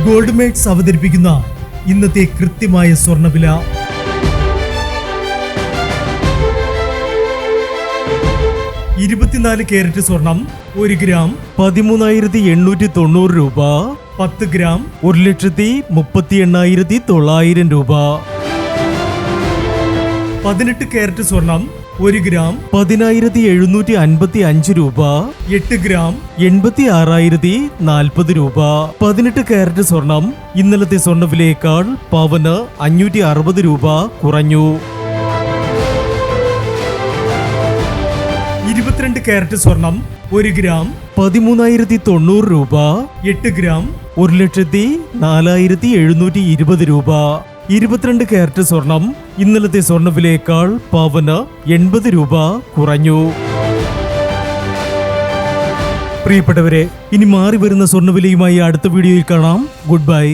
Gold makes അവതരിപ്പിക്കുന്ന ഇന്നത്തെ കൃത്യമായ സ്വർണ്ണവില. 24 കാരറ്റ് സ്വർണം 1 ഗ്രാം 13,890 രൂപ. 10 ഗ്രാം 1,38,900 രൂപ. 18 കാരറ്റ് സ്വർണം 1 ഗ്രാം 10,755 രൂപ. 8 ഗ്രാം 86,040 രൂപ. 18 കാരറ്റ് സ്വർണം ഇന്നലത്തെ സ്വർണ്ണവിലയേക്കാൾ പവന് 560 രൂപ കുറഞ്ഞു. 22 കാരറ്റ് സ്വർണം 1 ഗ്രാം 13,090 രൂപ. 8 ഗ്രാം 1,04,720 രൂപ. 22 കാരറ്റ് സ്വർണം ഇന്നലത്തെ സ്വർണ്ണവിലയേക്കാൾ പവന് 80 രൂപ കുറഞ്ഞു. പ്രിയപ്പെട്ടവരെ, ഇനി മാറി വരുന്ന സ്വർണ്ണവിലയുമായി അടുത്ത വീഡിയോയിൽ കാണാം. Good bye.